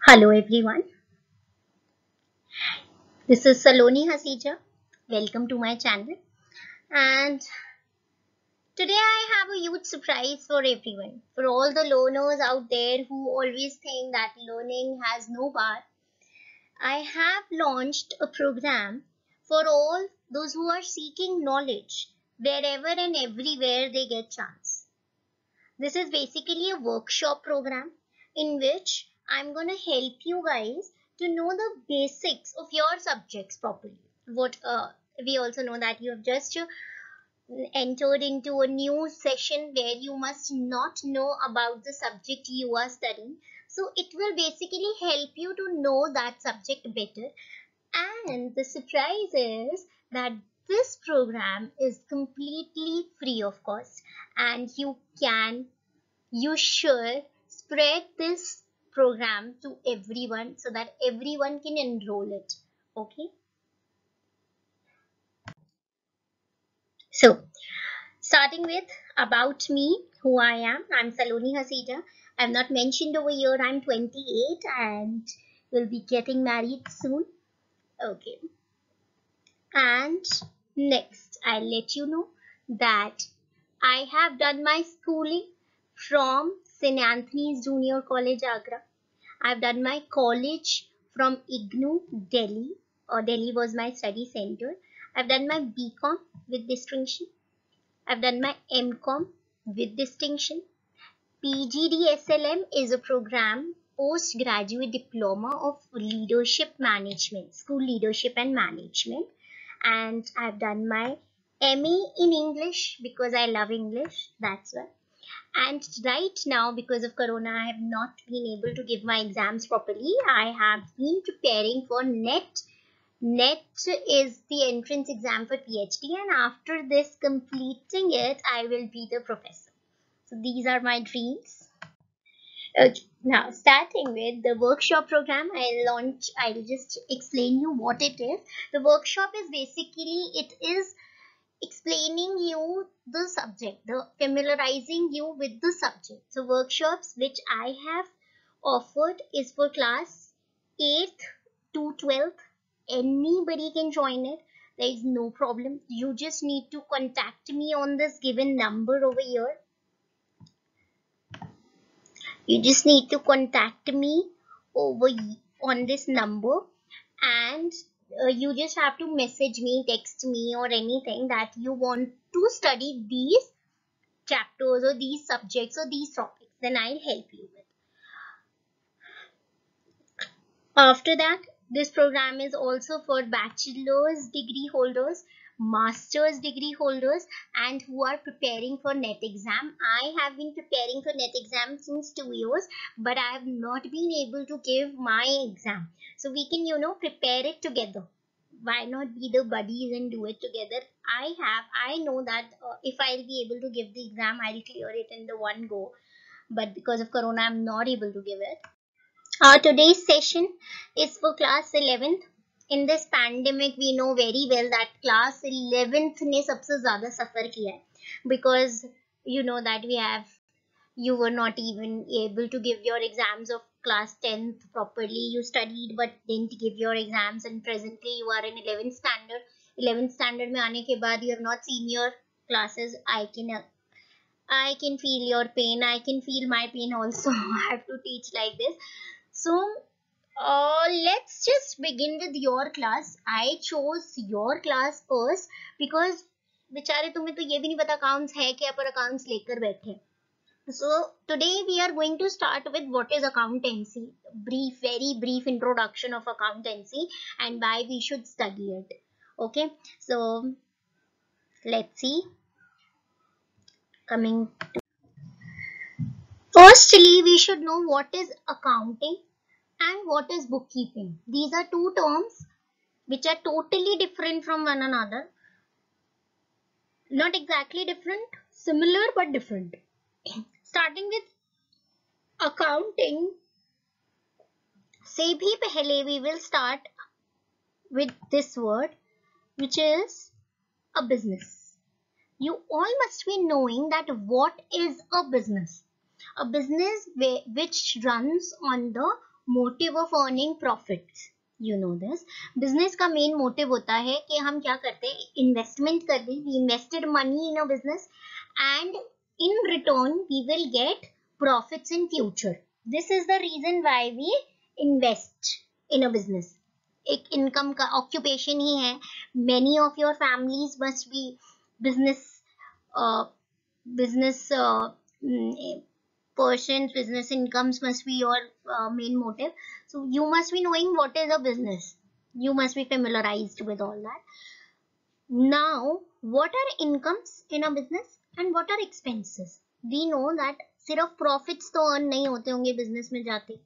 Hello everyone, this is Saloni Hasija. Welcome to my channel, and today I have a huge surprise for everyone. For all the learners out there who always think that learning has no bar, I have launched a program for all those who are seeking knowledge wherever and everywhere they get chance. This is basically a workshop program in which I'm going to help you guys to know the basics of your subjects properly. What we also know that you have just entered into a new session where you must not know about the subject you are studying. So it will basically help you to know that subject better. And the surprise is that this program is completely free of cost, and you should spread this program to everyone so that everyone can enroll it. Okay, so starting with about me, who I am. I'm Saloni Hasija. I'm not mentioned over here. I'm 28 and will be getting married soon. Okay, and next I'll let you know that I have done my schooling from St. Anthony's Junior College, Agra. I've done my college from IGNOU, Delhi, or Delhi was my study center. I've done my BCom with distinction. I've done my MCom with distinction. PGDSLM is a program, postgraduate diploma of leadership management, school leadership and management. And I've done my MA in English because I love English, that's why. And right now, because of Corona, I have not been able to give my exams properly. I have been preparing for NET. NET is the entrance exam for PhD, and after this completing it, I will be the professor. So these are my dreams. Okay, now starting with the workshop program, I'll just explain you what it is. The workshop is basically, it is explaining you the subject, the familiarizing you with the subject. So workshops which I have offered is for class 8th to 12th. Anybody can join it. There is no problem. You just need to contact me on this given number over here. You just need to contact me over on this number, and you just have to message me, text me, or anything that you want to study these chapters or these subjects or these topics. Then I'll help you with. After that, this program is also for bachelor's degree holders, master's degree holders, and who are preparing for NET exam. I have been preparing for NET exam since 2 years, but I have not been able to give my exam. So we can, prepare it together. Why not be the buddies and do it together? I know that if I'll be able to give the exam, I'll clear it in the one go. But because of Corona, I'm not able to give it. Today's session is for class 11th. In this pandemic, we know very well that class 11th ने सबसे ज़्यादा suffer किया है, because you know that you were not even able to give your exams of class 10th properly. You studied but didn't give your exams, and presently you are in 11th standard. 11th standard में आने के बाद you have not seen your classes. I can feel your pain. I can feel my pain also. I have to teach like this. So let's just begin with your class. I chose your class first because बेचारे तुम्हें तो ये भी नहीं पता accounts है क्या, पर accounts लेकर बैठे. So today we are going to start with what is accountancy. Very brief introduction of accountancy and why we should study it. Okay, so let's see. Firstly, we should know what is accounting and what is bookkeeping. These are two terms which are totally different from one another. Not exactly different, similar but different. Starting with accounting, से भी पहले we will start with this word, which is a business. You all must be knowing that what is a business. A business which runs on the motive of earning profits, you know this. Business का main motive होता है कि हम क्या करते हैं, investment कर दी, we invested money in a business and in return we will get profits in future. This is the reason why we invest in a business. एक इनकम का ऑक्यूपेशन ही है। Many of your families must be business business persons, business incomes must be your main motive. So you must be knowing what is a business. You must be familiarized with all that. Now, what are incomes in a business and what are expenses? We know that सिर्फ profits तो earn नहीं होते होंगे business में जाते.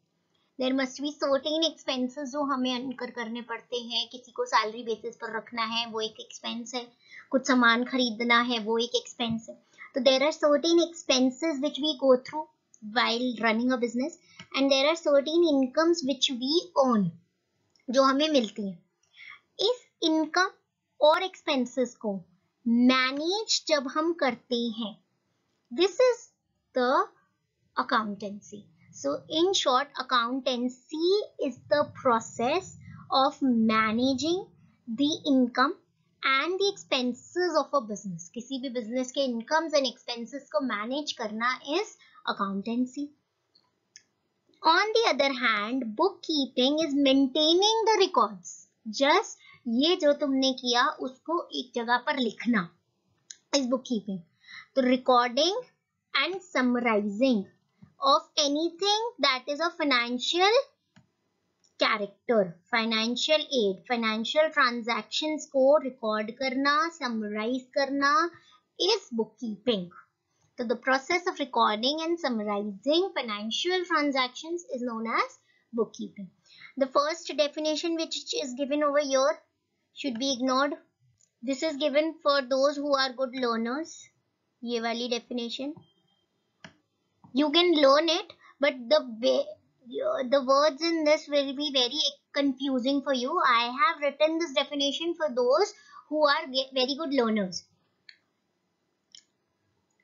There must be certain expenses जो हमें incur करने पड़ते हैं. किसी को salary basis पर रखना है, वो एक expense है. कुछ सामान खरीदना है, वो एक expense है. So there are certain expenses which we go through while running a business, and there are certain incomes which we earn, जो हमें मिलती हैं. इस income और expenses को manage जब हम करते हैं, this is the accountancy. So in short, accountancy is the process of managing the income and the expenses of a business. किसी भी business के incomes and expenses को manage करना is accountancy. On the other hand, bookkeeping is maintaining the records. Just ये जो तुमने किया उसको एक जगह पर लिखना is bookkeeping. तो recording and summarizing of anything that is a financial character, financial aid, financial transactions को record करना, summarize करना is bookkeeping. So the process of recording and summarizing financial transactions is known as bookkeeping. The first definition which is given over here should be ignored. This is given for those who are good learners. ये वाली definition. You can learn it, but the words in this will be very confusing for you. I have written this definition for those who are very good learners.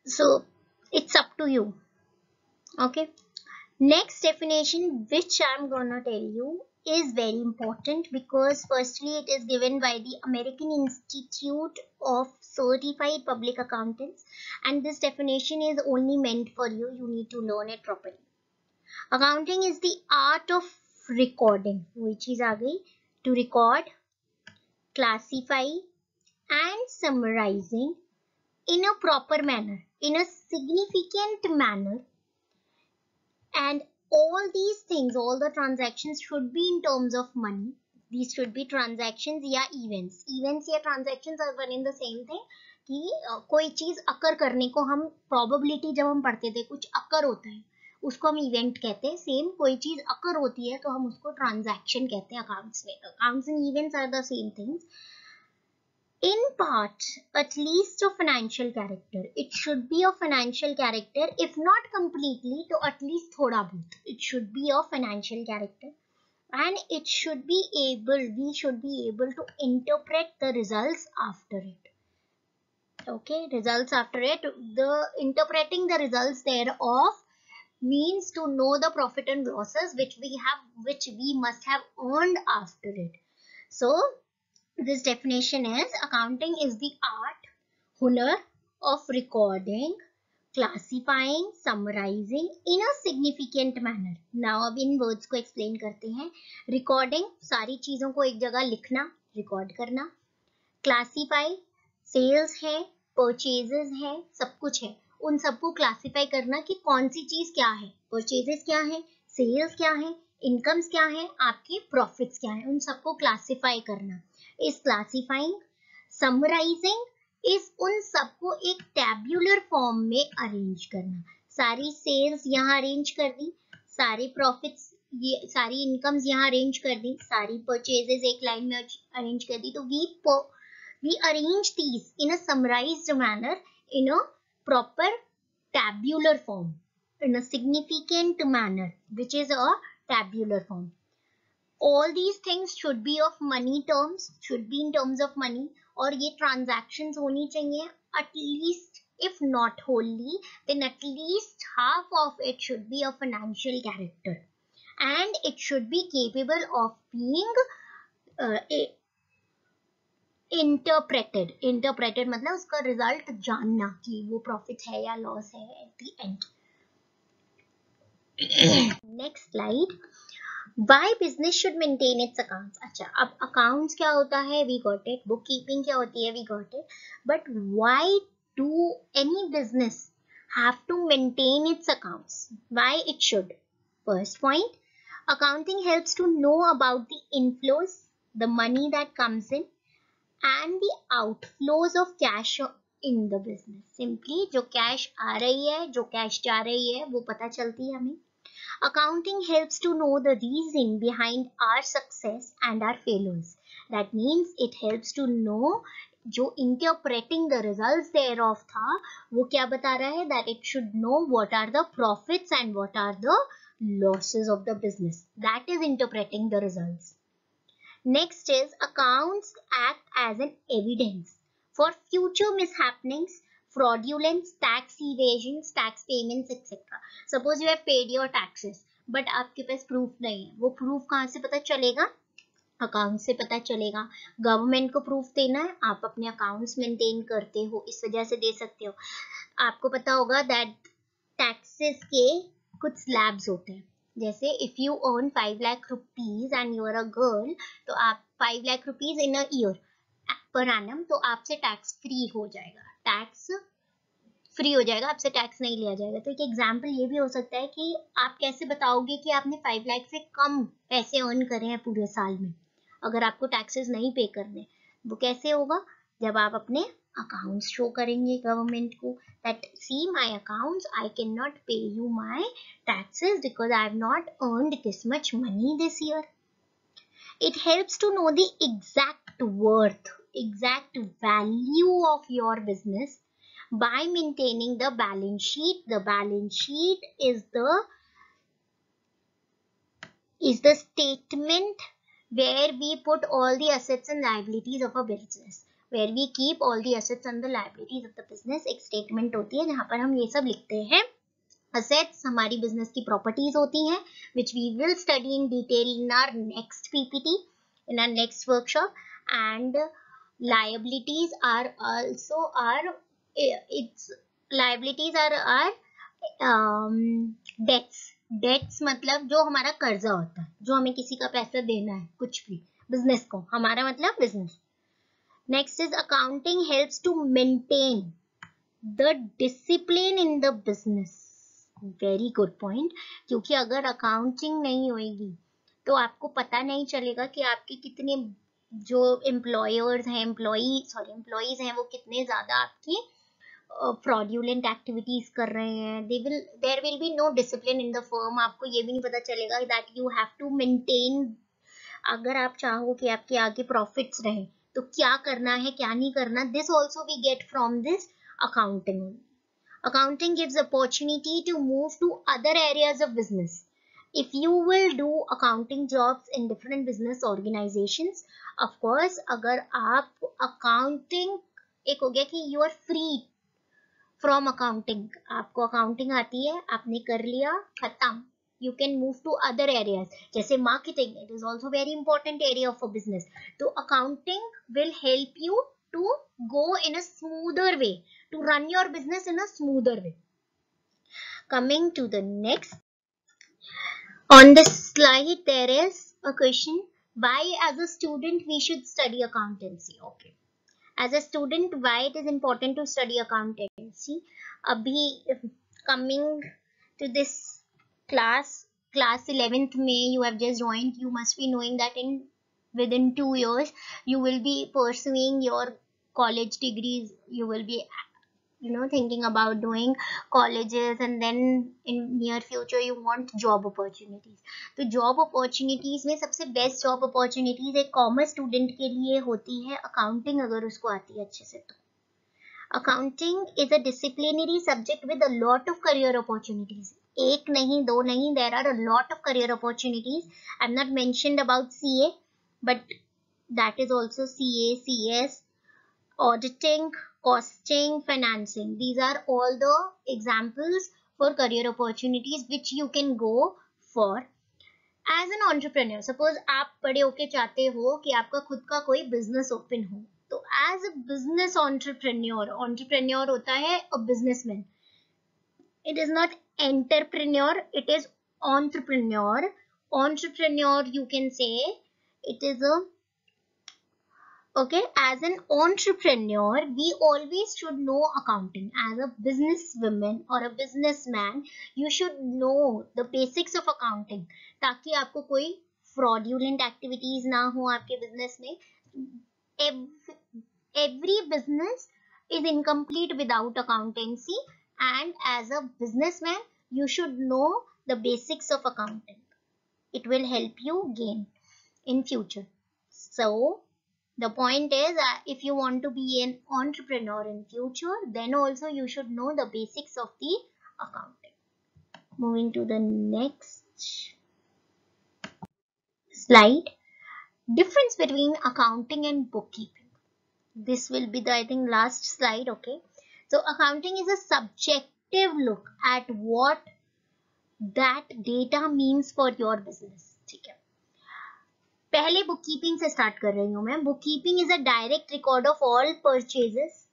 So it's up to you. Okay. Next definition which I'm gonna tell you is very important because firstly it is given by the American Institute of Certified Public Accountants, and this definition is only meant for you. You need to learn it properly. Accounting is the art of recording, which is to record, classify and summarizing in a proper manner, in a significant manner, and all these things, all the transactions should be in terms of money. These should be transactions या events. Events या transactions are one in the same thing. कि कोई चीज अकर करने को हम probability जब हम पढ़ते थे कुछ अकर होता है उसको हम event कहते हैं. सेम कोई चीज अकर होती है तो हम उसको transaction कहते हैं accounts में. Accounts and events are the same things. In part, at least of financial character. It should be of financial character, if not completely, to at least thoda bahut. It should be of financial character, and it should be able. We should be able to interpret the results after it. Okay, results after it. The interpreting the results thereof means to know the profit and losses which we must have earned after it. So this definition is accounting is the art, hunar of recording, classifying, summarizing in a significant manner. Now अब इन words को explain करते हैं. Recording सारी चीजों को एक जगह लिखना, record करना. Classify sales है, purchases है, सब कुछ है. उन सबको classify करना कि कौन सी चीज क्या है, purchases क्या है, sales क्या है, incomes क्या है, आपके profits क्या है, उन सबको classify करना. is classifying. Summarizing is उन सबको एक tabular form में arrange करना. सारी sales यहाँ arrange कर दी, सारे profits सारी incomes यहाँ arrange कर दी, सारी purchases एक line में arrange कर दी. तो we arrange these in a summarized manner in a proper tabular form, in a significant manner, which is a tabular form. All these things should be of money terms, should be in terms of money, और ये transactions होनी चाहिए at least, if not wholly, then at least half of it should be of financial character. and it should be capable of being interpreted मतलब उसका result जानना कि वो profit है या लॉस है at the end. Next slide. Why business should maintain its accounts? अच्छा, अब accounts क्या होता है? We got it. Bookkeeping क्या होती है? We got it. But why do any business have to maintain its accounts? Why it should? First point, accounting helps to know about the inflows, the money that comes in, and the outflows of cash in the business. Simply जो cash आ रही है, जो cash जा रही है, वो पता चलती है हमें. Accounting helps to know the reason behind our success and our failures. That means it helps to know जो interpreting the results thereof था वो क्या बता रहा है, that it should know what are the profits and what are the losses of the business. That is interpreting the results. Next is accounts act as an evidence for future mishappenings, fraudulence, tax evasions, tax payments, etc. Suppose you have paid your taxes, but आपके पास proof नहीं है. वो proof कहाँ से पता चलेगा? Account से पता चलेगा. गवर्नमेंट को प्रूफ देना है, आप अपने अकाउंट्स मेंटेन करते हो, इस वजह से दे सकते हो. आपको पता होगा दैट टैक्सेस के कुछ स्लैब्स होते हैं. जैसे if you earn 5 lakh rupees and you are a girl, तो आप 5 lakh rupees in a year per annum, तो आपसे टैक्स फ्री हो जाएगा. टैक्स फ्री हो जाएगा, आपसे टैक्स नहीं लिया जाएगा. तो एक एग्जांपल ये भी हो सकता है कि आप कैसे बताओगे कि आपने 5 लाख से कम पैसे अर्न करे हैं पूरे साल में, अगर आपको टैक्सेस नहीं पे करने. वो कैसे होगा? जब आप अपने अकाउंट्स शो करेंगे गवर्नमेंट को, that see my accounts, I can not pay you my taxes because I have not earned this much money this year. It helps to know the exact worth, exact value of your business by maintaining the balance sheet. The balance sheet is the statement where we put all the assets and liabilities of a business, where we keep all the assets and the liabilities of the business. एक statement होती है जहाँ पर हम ये सब लिखते हैं. Assets हमारी business की properties होती हैं, which we will study in detail in our next PPT, in our next workshop. And liabilities are also debts. Debts मतलब जो हमारा कर्जा होता है, जो हमें किसी का पैसा देना है, कुछ भी बिजनेस को, हमारा मतलब business. Next is accounting helps to maintain the discipline in the business. Very good point. क्योंकि अगर अकाउंटिंग नहीं होगी तो आपको पता नहीं चलेगा कि आपके कितने जो एम्प्लॉयर्स हैं, एम्प्लॉयज हैं, वो कितने ज्यादा आपकी fraudulent activities कर रहे हैं. There will be no discipline in the firm. आपको ये भी नहीं पता चलेगा that you have to maintain. अगर आप चाहो कि आपके आगे profits रहे तो क्या करना है, क्या नहीं करना. This also we get from this accounting. Accounting gives opportunity to move to other areas of business. If you will do accounting jobs in different business organizations, of course, अगर आप accounting, एक हो गया कि you are free from accounting. आपको accounting आती है, आपने कर लिया, खत्म. You can move to other areas. जैसे marketing, it is also very important area of a business. तो accounting will help you to go in a smoother way, to run your business in a smoother way. Coming to the next. On this slide, there is a question. Why as a student we should study accountancy? Okay. As a student, why it is important to study accountancy? Abhi coming to this class 11th May, you have just joined. You must be knowing that within 2 years you will be pursuing your college degrees. You will be thinking about doing colleges, and then in near future you want job opportunities. तो job opportunities में सबसे best job opportunities एक commerce student के लिए होती है accounting, अगर उसको आती है अच्छे से तो. Accounting is a disciplinary subject with a lot of career opportunities. एक नहीं, दो नहीं, there are a lot of career opportunities. I'm not mentioned about CA, but that is also CA, CS, auditing, costing, financing. These are all the examples for career opportunities which you can go for. As an entrepreneur, suppose आप बड़े होके चाहते हो कि आपका खुद का कोई बिजनेस ओपन हो, तो as a business entrepreneur, entrepreneur होता है a businessman. It is not entrepreneur, it is entrepreneur. Entrepreneur, you can say it is a, okay, as an entrepreneur we always should know accounting. As a businesswoman or a businessman, you should know the basics of accounting, ताकि आपको कोई fraudulent activities ना हो आपके business में. Every business is incomplete without accountancy, and as a businessman you should know the basics of accounting. It will help you gain in future. So the point is, if you want to be an entrepreneur in future, then also you should know the basics of the accounting. Moving to the next slide. Difference between accounting and bookkeeping. This will be the, I think, last slide. Okay, so accounting is a subjective look at what that data means for your business. ठीक है, पहले book keeping से start कर रही हूं मैं. Book keeping is a direct record of all purchases,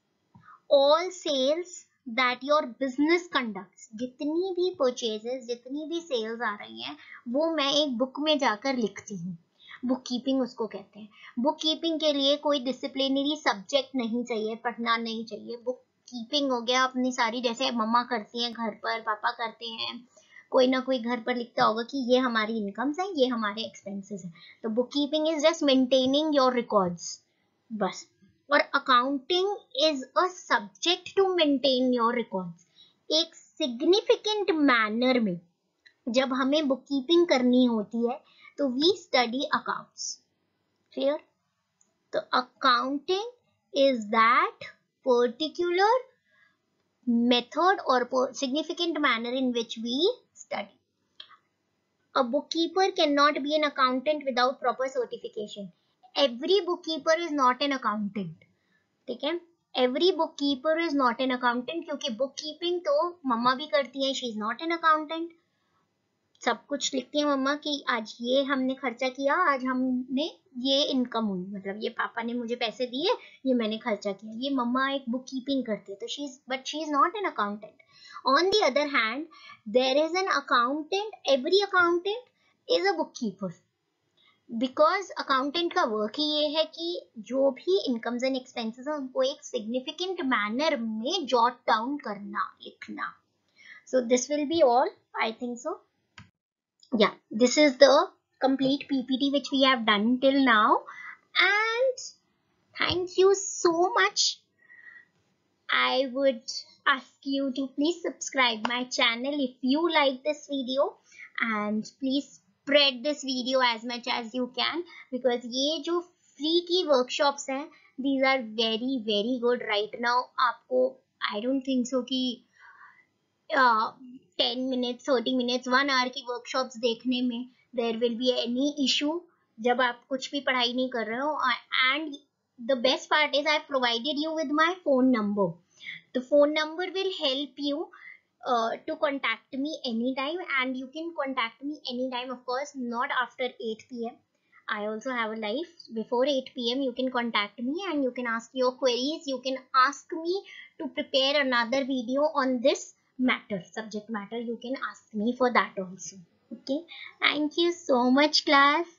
all sales that your business conducts. जितनी भी परचेजेस, जितनी भी सेल्स आ रही हैं, वो मैं एक बुक में जाकर लिखती हूँ. बुक कीपिंग उसको कहते हैं. बुक कीपिंग के लिए कोई डिसिप्लिनरी सब्जेक्ट नहीं चाहिए, पढ़ना नहीं चाहिए. बुक कीपिंग हो गया अपनी सारी, जैसे मम्मा करती हैं घर पर, पापा करते हैं, कोई ना कोई घर पर लिखता होगा कि ये हमारी इनकम्स हैं, ये हमारे एक्सपेंसेस हैं. तो book keeping is just maintaining your records, बस. और accounting is a subject to maintain your records. एक सिग्निफिकेंट मैनर में जब हमें बुक कीपिंग करनी होती है तो वी स्टडी अकाउंट्स. क्लियर? तो accounting is that particular method or significant manner in which we study. A bookkeeper cannot be an accountant without proper certification. Every bookkeeper is not an accountant. ठीक है, every bookkeeper is not an accountant, क्योंकि bookkeeping तो मम्मा भी करती है, she is not an accountant. सब कुछ लिखती है मम्मा कि आज ये हमने खर्चा किया, आज हमने ये इनकम हुई, मतलब ये पापा ने मुझे पैसे दिए, ये मैंने खर्चा किया. ये मम्मा एक बुक कीपिंग करती है, तो she is not an accountant. On the other hand there is an accountant. Every accountant is a book keeper, because accountant का वर्क ही ये है कि जो भी इनकम्स एंड एक्सपेंसेस है उनको एक सिग्निफिकेंट मैनर में जॉट डाउन करना, लिखना. So this will be all, I think so. Yeah, this is the complete PPT which we have done till now, and thank you so much. I would ask you to please subscribe my channel if you like this video, and please spread this video as much as you can, because ये जो free की workshops हैं, these are very very good right now. आपको I don't think so कि 10 minutes, 30 minutes, 1 hour की workshops देखने में there will be any issue जब आप कुछ भी पढ़ाई नहीं कर रहे हो. And the best part is I have provided you with my phone number. The phone number will help you to contact me anytime, and you can contact me anytime, of course, not after 8 p.m. I also have a life. Before 8 p.m. you can contact me and you can ask your queries. You can ask me to prepare another video on this matter, subject matter. You can ask me for that also. Okay, thank you so much, class.